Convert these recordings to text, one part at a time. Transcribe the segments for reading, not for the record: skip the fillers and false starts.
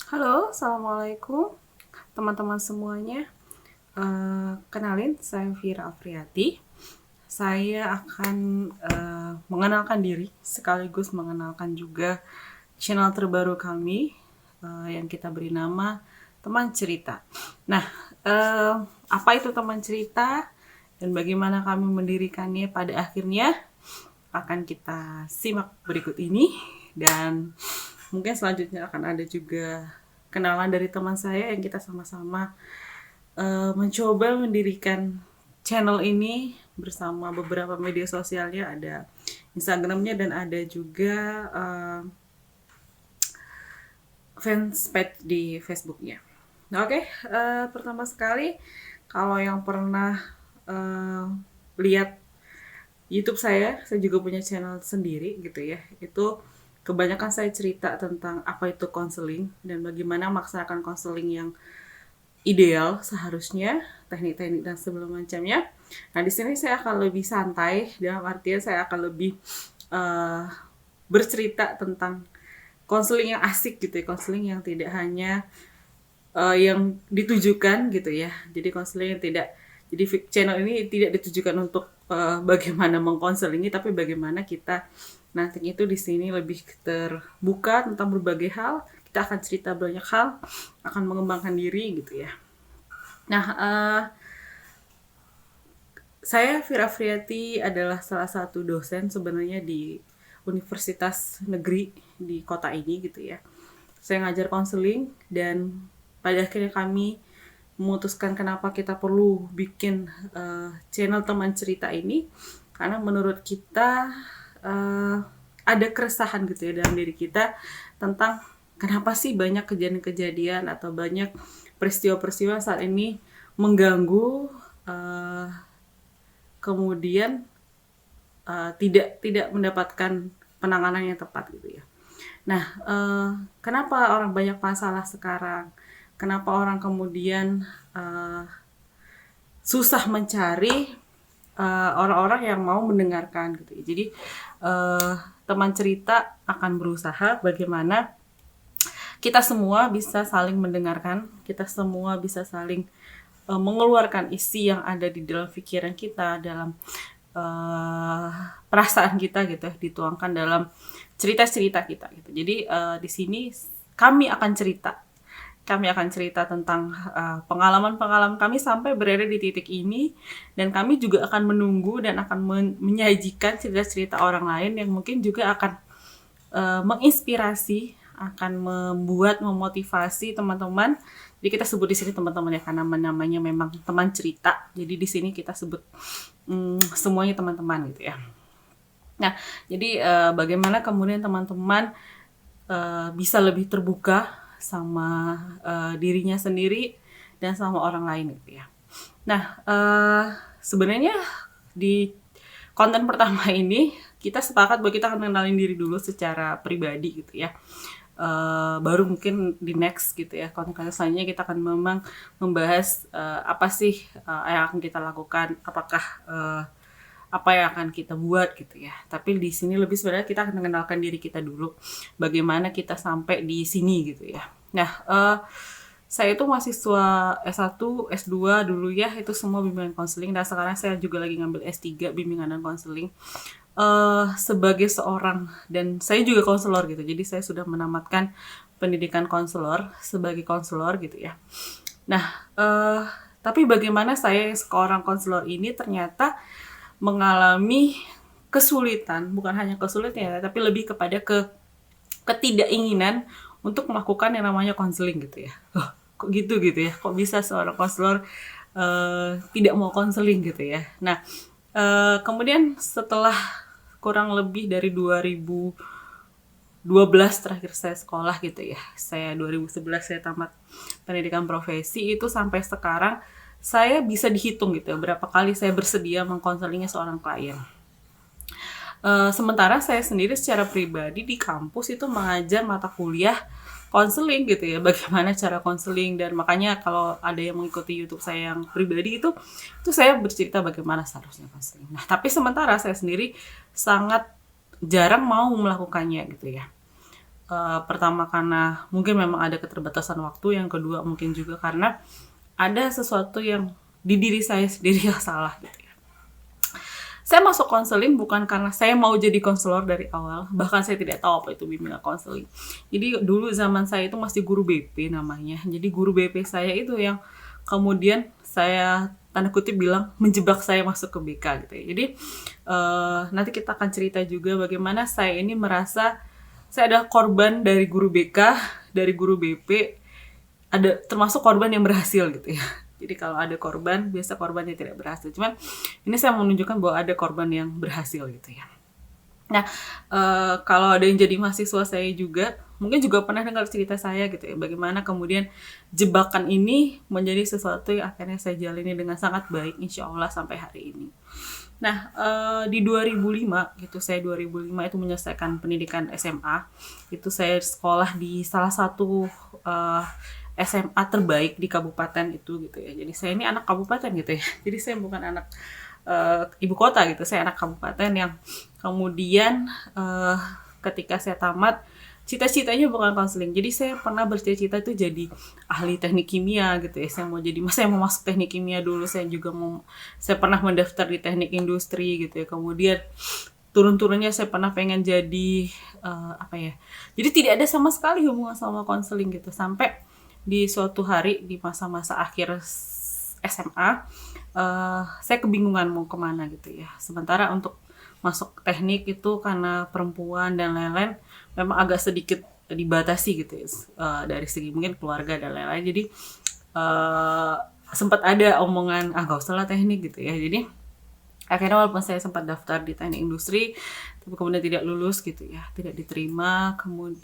Halo, Assalamualaikum teman-teman semuanya. Kenalin, saya Vira Afriati. Saya akan mengenalkan diri sekaligus mengenalkan juga channel terbaru kami yang kita beri nama Teman Cerita. Nah, apa itu Teman Cerita dan bagaimana kami mendirikannya pada akhirnya akan kita simak berikut ini, dan mungkin selanjutnya akan ada juga kenalan dari teman saya yang kita sama-sama mencoba mendirikan channel ini bersama beberapa media sosialnya, ada Instagramnya dan ada juga fanspage di Facebooknya. Nah, oke, pertama sekali kalau yang pernah lihat YouTube saya juga punya channel sendiri gitu ya. Itu kebanyakan saya cerita tentang apa itu konseling dan bagaimana melaksanakan konseling yang ideal seharusnya, teknik-teknik dan sebelum macamnya. Nah, di sini saya akan lebih santai, dalam artian saya akan lebih bercerita tentang konseling yang asik gitu ya, konseling yang tidak hanya yang ditujukan gitu ya. Jadi konseling yang tidak, jadi channel ini tidak ditujukan untuk bagaimana mengkonselingi, tapi bagaimana kita nanti itu di sini lebih terbuka tentang berbagai hal. Kita akan cerita banyak hal, akan mengembangkan diri gitu ya. Nah, saya Vira Afriati adalah salah satu dosen sebenarnya di universitas negeri di kota ini gitu ya. Saya ngajar konseling dan pada akhirnya kami memutuskan kenapa kita perlu bikin channel Teman Cerita ini, karena menurut kita ada keresahan gitu ya dalam diri kita tentang kenapa sih banyak kejadian-kejadian atau banyak peristiwa-peristiwa saat ini mengganggu, kemudian tidak mendapatkan penanganan yang tepat gitu ya. Nah, kenapa orang banyak masalah sekarang? Kenapa orang kemudian susah mencari orang-orang yang mau mendengarkan gitu ya. Jadi Teman Cerita akan berusaha bagaimana kita semua bisa saling mendengarkan, kita semua bisa saling mengeluarkan isi yang ada di dalam pikiran kita, dalam perasaan kita gitu, dituangkan dalam cerita-cerita kita gitu. Jadi di sini kami akan cerita tentang pengalaman-pengalaman kami sampai berada di titik ini, dan kami juga akan menunggu dan akan menyajikan cerita-cerita orang lain yang mungkin juga akan menginspirasi, akan memotivasi teman-teman. Jadi kita sebut di sini teman-teman ya, karena namanya memang Teman Cerita. Jadi di sini kita sebut semuanya teman-teman gitu ya. Nah, jadi bagaimana kemudian teman-teman bisa lebih terbuka sama dirinya sendiri dan sama orang lain gitu ya. Nah, sebenarnya di konten pertama ini kita sepakat bahwa kita akan mengenalin diri dulu secara pribadi gitu ya. Baru mungkin di next gitu ya, konten selanjutnya kita akan memang membahas apa sih yang akan kita lakukan, apakah apa yang akan kita buat gitu ya. Tapi di sini lebih sebenarnya kita akan mengenalkan diri kita dulu, bagaimana kita sampai di sini gitu ya. Nah, saya itu mahasiswa S1, S2 dulu ya, itu semua bimbingan konseling, dan sekarang saya juga lagi ngambil S3 bimbingan dan konseling. Sebagai seorang, dan saya juga konselor gitu, jadi saya sudah menamatkan pendidikan konselor sebagai konselor gitu ya. Nah, tapi bagaimana saya seorang konselor ini ternyata mengalami kesulitan, bukan hanya kesulitan ya, tapi lebih kepada ketidakinginan untuk melakukan yang namanya konseling gitu ya. Kok gitu ya, kok bisa seorang konselor tidak mau konseling gitu ya. Nah, kemudian setelah kurang lebih dari 2012 terakhir saya sekolah gitu ya, saya 2011 saya tamat pendidikan profesi, itu sampai sekarang saya bisa dihitung gitu ya, berapa kali saya bersedia mengkonselingnya seorang klien. Sementara saya sendiri secara pribadi di kampus itu mengajar mata kuliah konseling gitu ya, bagaimana cara konseling, dan makanya kalau ada yang mengikuti YouTube saya yang pribadi itu saya bercerita bagaimana seharusnya konseling. Nah, tapi sementara saya sendiri sangat jarang mau melakukannya gitu ya. Pertama karena mungkin memang ada keterbatasan waktu, yang kedua mungkin juga karena ada sesuatu yang di diri saya sendiri yang salah gitu ya. Saya masuk konseling bukan karena saya mau jadi konselor dari awal, bahkan saya tidak tahu apa itu bimbingan konseling. Jadi dulu zaman saya itu masih guru BP namanya. Jadi guru BP saya itu yang kemudian saya tanda kutip bilang menjebak saya masuk ke BK gitu ya. Jadi nanti kita akan cerita juga bagaimana saya ini merasa saya ada korban dari guru BK, dari guru BP, ada termasuk korban yang berhasil gitu ya. Jadi kalau ada korban, biasa korbannya tidak berhasil. Cuman ini saya mau menunjukkan bahwa ada korban yang berhasil gitu ya. Nah, kalau ada yang jadi mahasiswa saya juga, mungkin juga pernah dengar cerita saya gitu ya. Bagaimana kemudian jebakan ini menjadi sesuatu yang akhirnya saya jalani dengan sangat baik, insya Allah sampai hari ini. Nah, di 2005 gitu, saya 2005 itu menyelesaikan pendidikan SMA. Itu saya sekolah di salah satu SMA terbaik di kabupaten itu gitu ya. Jadi saya ini anak kabupaten gitu ya. Jadi saya bukan anak ibu kota gitu. Saya anak kabupaten yang kemudian ketika saya tamat, cita-citanya bukan konseling. Jadi saya pernah bercita-cita itu jadi ahli teknik kimia gitu ya. Saya mau masuk teknik kimia dulu. Saya pernah mendaftar di teknik industri gitu ya. Kemudian turun-turunnya saya pernah pengen jadi Jadi tidak ada sama sekali hubungan sama konseling gitu. Sampai di suatu hari di masa-masa akhir SMA, saya kebingungan mau kemana gitu ya. Sementara untuk masuk teknik itu karena perempuan dan lain-lain memang agak sedikit dibatasi gitu ya, dari segi mungkin keluarga dan lain-lain. Jadi sempat ada omongan gak usah lah teknik gitu ya. Jadi akhirnya walaupun saya sempat daftar di teknik industri, tapi kemudian tidak lulus gitu ya, tidak diterima. Kemudian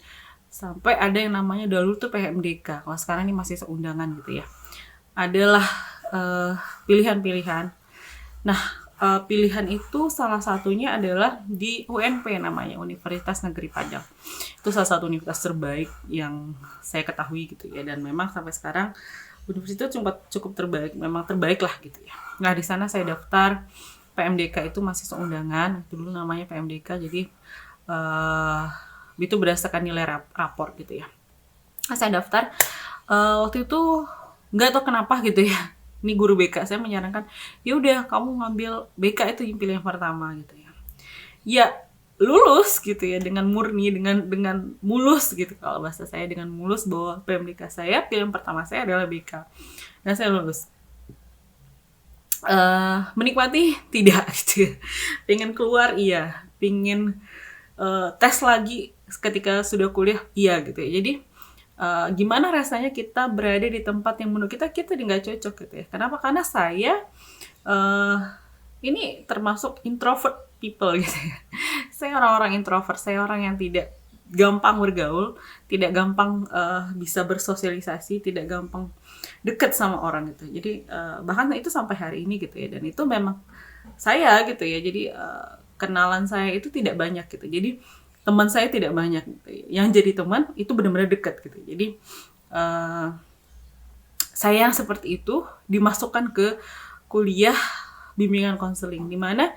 sampai ada yang namanya dulu tuh PMDK, kalau sekarang ini masih seundangan gitu ya. Adalah pilihan-pilihan. Nah, pilihan itu salah satunya adalah di UNP namanya, Universitas Negeri Padang. Itu salah satu universitas terbaik yang saya ketahui gitu ya. Dan memang sampai sekarang universitas itu cukup terbaik, memang terbaik lah gitu ya. Nah, di sana saya daftar PMDK itu masih seundangan, itu dulu namanya PMDK. Jadi itu berdasarkan nilai rapor gitu ya. Nah, saya daftar, waktu itu nggak tahu kenapa gitu ya. Ini guru BK saya menyarankan, ya udah kamu ngambil BK itu yang pilihan pertama gitu ya. Ya lulus gitu ya dengan murni, dengan mulus gitu, kalau bahasa saya dengan mulus bahwa PMDK saya pilihan pertama saya adalah BK. Dan saya lulus. Menikmati tidak gitu ya. Pengen keluar iya, pengen tes lagi ketika sudah kuliah iya gitu ya. Jadi gimana rasanya kita berada di tempat yang menurut kita nggak cocok gitu ya. Kenapa? Karena saya ini termasuk introvert people gitu ya. Saya orang-orang introvert, saya orang yang tidak gampang bergaul, tidak gampang bisa bersosialisasi, tidak gampang deket sama orang gitu. Jadi bahkan itu sampai hari ini gitu ya. Dan itu memang saya gitu ya. Jadi kenalan saya itu tidak banyak gitu. Jadi teman saya tidak banyak gitu. Yang jadi teman itu benar-benar dekat gitu. Jadi saya yang seperti itu dimasukkan ke kuliah bimbingan konseling, di mana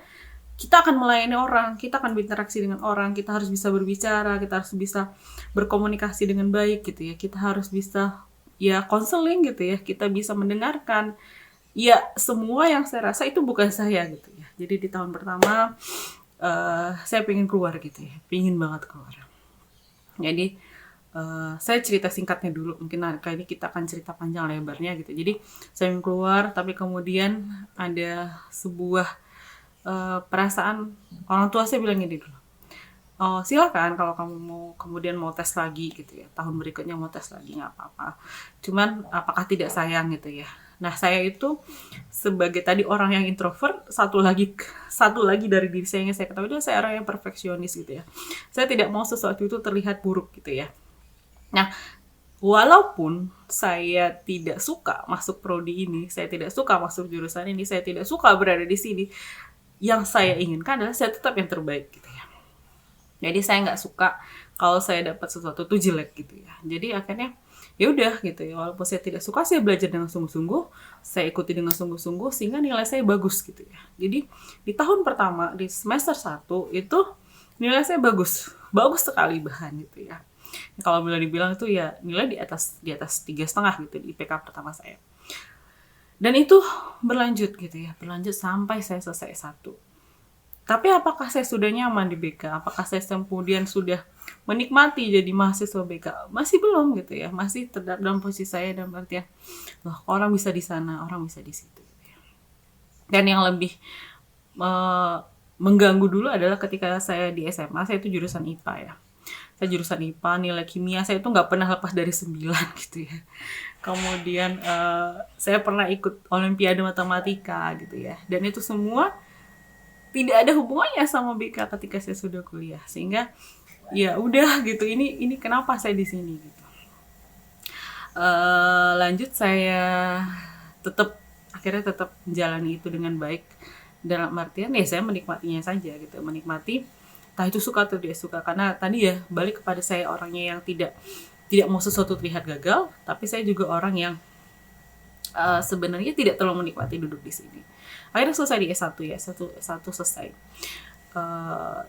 kita akan melayani orang, kita akan berinteraksi dengan orang, kita harus bisa berbicara, kita harus bisa berkomunikasi dengan baik gitu ya. Kita harus bisa ya konseling gitu ya. Kita bisa mendengarkan. Ya semua yang saya rasa itu bukan saya gitu ya. Jadi di tahun pertama saya pengen keluar gitu ya, pengen banget keluar. Jadi saya cerita singkatnya dulu, mungkin kali ini kita akan cerita panjang lebarnya gitu. Jadi saya pengen keluar, tapi kemudian ada sebuah perasaan orang tua saya bilang gini dulu, silakan kalau kamu mau tes lagi gitu ya, tahun berikutnya mau tes lagi nggak apa-apa. Cuman apakah tidak sayang gitu ya. Nah, saya itu sebagai tadi orang yang introvert, satu lagi dari diri saya yang saya ketahui itu saya orang yang perfeksionis gitu ya. Saya tidak mau sesuatu itu terlihat buruk gitu ya. Nah, walaupun saya tidak suka masuk prodi ini, saya tidak suka masuk jurusan ini, saya tidak suka berada di sini, yang saya inginkan adalah saya tetap yang terbaik gitu ya. Jadi saya nggak suka kalau saya dapat sesuatu itu jelek gitu ya. Jadi akhirnya ya udah gitu ya, walaupun saya tidak suka, saya belajar dengan sungguh-sungguh, saya ikuti dengan sungguh-sungguh sehingga nilai saya bagus gitu ya. Jadi di tahun pertama di semester 1 itu nilai saya bagus sekali bahan gitu ya. Kalau boleh dibilang itu ya nilai di atas 3,5 gitu di IPK pertama saya. Dan itu berlanjut gitu ya, berlanjut sampai saya selesai S1. Tapi apakah saya sudah nyaman di BK? Apakah saya kemudian sudah menikmati jadi mahasiswa BK? Masih belum gitu ya, masih tetap dalam posisi saya dalam artian, loh orang bisa di sana, orang bisa di situ. Gitu ya. Dan yang lebih mengganggu dulu adalah ketika saya di SMA, saya itu jurusan IPA ya. Saya jurusan IPA, nilai kimia saya itu nggak pernah lepas dari 9 gitu ya. Kemudian saya pernah ikut Olimpiade Matematika gitu ya. Dan itu semua tidak ada hubungannya sama BK ketika saya sudah kuliah, sehingga ya udah gitu, ini kenapa saya di sini gitu. Lanjut saya akhirnya tetap menjalani itu dengan baik, dalam artian ya saya menikmatinya saja gitu, menikmati entah itu suka atau tidak suka, karena tadi ya balik kepada saya orangnya yang tidak mau sesuatu terlihat gagal, tapi saya juga orang yang sebenarnya tidak terlalu menikmati duduk di sini. Akhirnya selesai di S1 ya, S1 selesai.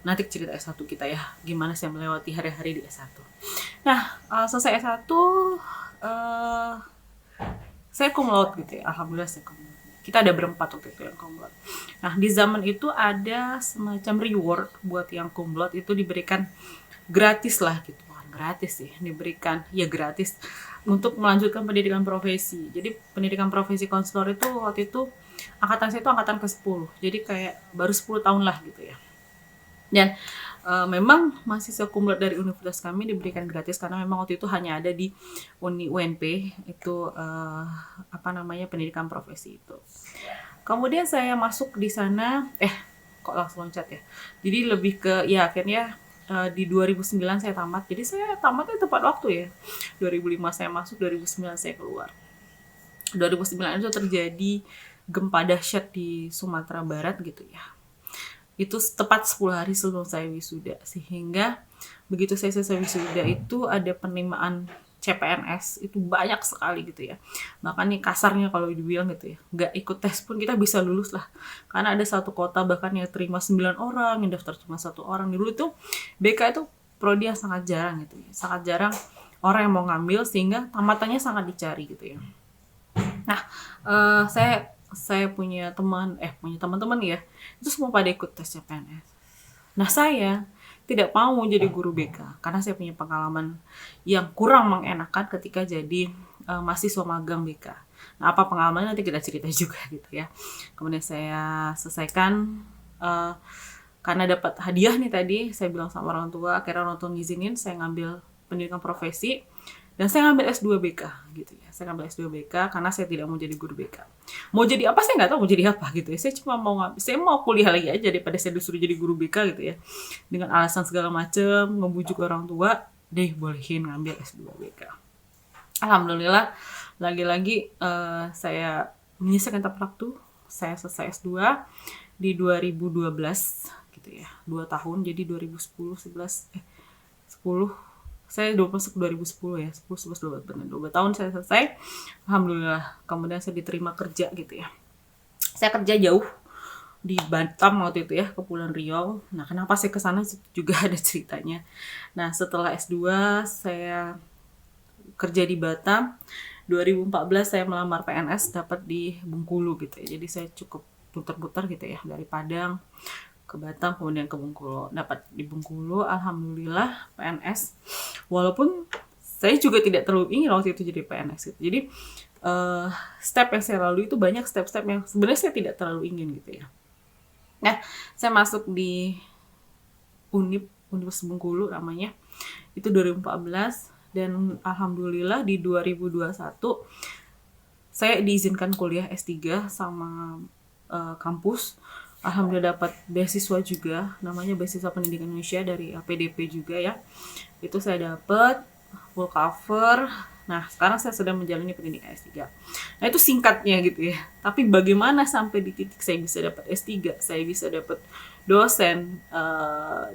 Nanti cerita S1 kita ya, gimana saya melewati hari-hari di S1. Nah, selesai S1, saya cum laude gitu ya, alhamdulillah saya cum laude. Kita ada berempat waktu itu yang cum laude. Nah, di zaman itu ada semacam reward buat yang cum laude itu diberikan gratis lah gitu. Gratis sih, diberikan ya gratis untuk melanjutkan pendidikan profesi. Jadi pendidikan profesi konselor itu waktu itu angkatan saya itu angkatan ke-10. Jadi kayak baru 10 tahun lah gitu ya. Dan memang mahasiswa cum laude dari universitas kami diberikan gratis karena memang waktu itu hanya ada di UNP itu pendidikan profesi itu. Kemudian saya masuk di sana kok langsung loncat ya. Jadi lebih ke ya akhirnya di 2009 saya tamat. Jadi saya tamatnya tepat waktu ya. 2005 saya masuk, 2009 saya keluar. 2009 itu terjadi gempa dahsyat di Sumatera Barat gitu ya. Itu tepat 10 hari sebelum saya wisuda. Sehingga begitu saya selesai wisuda itu ada penerimaan CPNS itu banyak sekali gitu ya. Bahkan nih kasarnya kalau dibilang gitu ya, nggak ikut tes pun kita bisa lulus lah. Karena ada satu kota bahkan yang terima 9 orang, yang daftar cuma 1 orang. Dulu tuh BK itu prodi yang sangat jarang gitu ya. Sangat jarang orang yang mau ngambil sehingga tamatannya sangat dicari gitu ya. Nah, saya punya teman-teman ya, itu semua pada ikut tes CPNS. Nah, saya tidak mau jadi guru BK karena saya punya pengalaman yang kurang mengenakan ketika jadi mahasiswa magang BK. Nah, apa pengalamannya nanti kita cerita juga gitu ya. Kemudian saya selesaikan karena dapat hadiah nih tadi, saya bilang sama orang tua, akhirnya orang tua ngizinin saya ngambil pendidikan profesi dan saya ngambil S2 BK gitu ya. Saya ngambil S2 BK karena saya tidak mau jadi guru BK. Mau jadi apa saya nggak tahu mau jadi apa gitu ya. Saya mau kuliah lagi aja daripada saya disuruh jadi guru BK gitu ya. Dengan alasan segala macam, ngebujuk orang tua, deh bolehin ngambil S2 BK. Alhamdulillah, lagi-lagi saya menyelesaikan tepat waktu. Saya selesai S2 di 2012 gitu ya. 2 tahun, jadi 2010, 10 saya masuk 2010 ya, 10, 11, 12 tahun saya selesai. Alhamdulillah, kemudian saya diterima kerja gitu ya. Saya kerja jauh di Batam waktu itu ya, Kepulauan Riau. Nah, kenapa saya ke sana juga ada ceritanya. Nah, setelah S2 saya kerja di Batam. 2014 saya melamar PNS dapat di Bengkulu gitu ya. Jadi saya cukup putar-putar gitu ya, dari Padang ke Batam, kemudian ke Bengkulu. Dapat di Bengkulu, alhamdulillah PNS. Walaupun saya juga tidak terlalu ingin waktu itu jadi PNS gitu. Jadi step yang saya lalui itu banyak step-step yang sebenarnya saya tidak terlalu ingin gitu ya. Nah, saya masuk di Universitas Bengkulu namanya. Itu 2014 dan alhamdulillah di 2021 saya diizinkan kuliah S3 sama kampus. Alhamdulillah dapat beasiswa juga, namanya Beasiswa Pendidikan Indonesia dari LPDP juga ya. Itu saya dapat full cover. Nah, sekarang saya sedang menjalani pendidikan S3. Nah, itu singkatnya gitu ya. Tapi bagaimana sampai di titik saya bisa dapat S3, saya bisa dapat dosen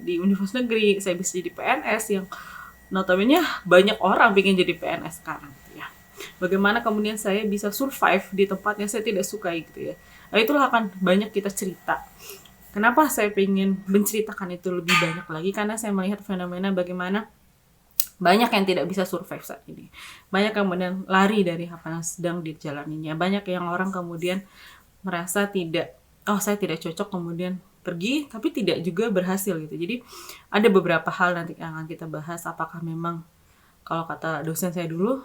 di universitas negeri, saya bisa jadi PNS yang notabene banyak orang pengen jadi PNS sekarang gitu ya. Bagaimana kemudian saya bisa survive di tempat yang saya tidak sukai gitu ya. Nah, itulah akan banyak kita cerita. Kenapa saya pengen menceritakan itu lebih banyak lagi? Karena saya melihat fenomena bagaimana Banyak yang tidak bisa survive saat ini. Banyak yang kemudian lari dari apa yang sedang dijalaninya. Banyak yang orang kemudian merasa tidak, oh saya tidak cocok, kemudian pergi, tapi tidak juga berhasil gitu. Jadi ada beberapa hal nanti yang akan kita bahas. Apakah memang, kalau kata dosen saya dulu,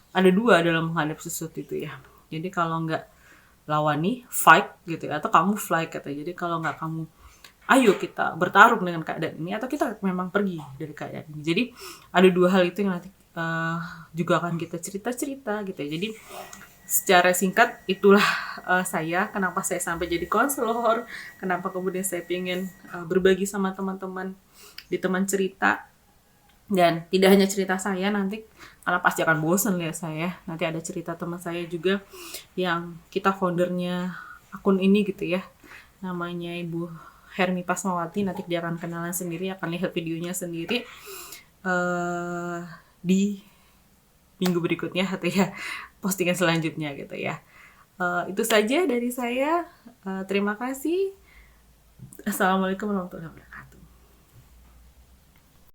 ada dua dalam menghadapi sesuatu itu ya. Jadi kalau nggak lawani, fight gitu ya, atau kamu fly katanya. Jadi kalau nggak kamu, ayo kita bertarung dengan keadaan ini, atau kita memang pergi dari keadaan ini. Jadi ada dua hal itu yang nanti juga akan kita cerita-cerita gitu ya. Jadi secara singkat itulah saya, kenapa saya sampai jadi konselor, kenapa kemudian saya pengen berbagi sama teman-teman di teman cerita. Dan tidak hanya cerita saya nanti, karena pasti akan bosen lihat saya, nanti ada cerita teman saya juga yang kita foundernya akun ini gitu ya, namanya Ibu Hermi Pasmawati. Nanti dia akan kenalan sendiri, akan lihat videonya sendiri di minggu berikutnya atau ya postingan selanjutnya gitu ya. Itu saja dari saya. Terima kasih. Assalamualaikum warahmatullahi wabarakatuh.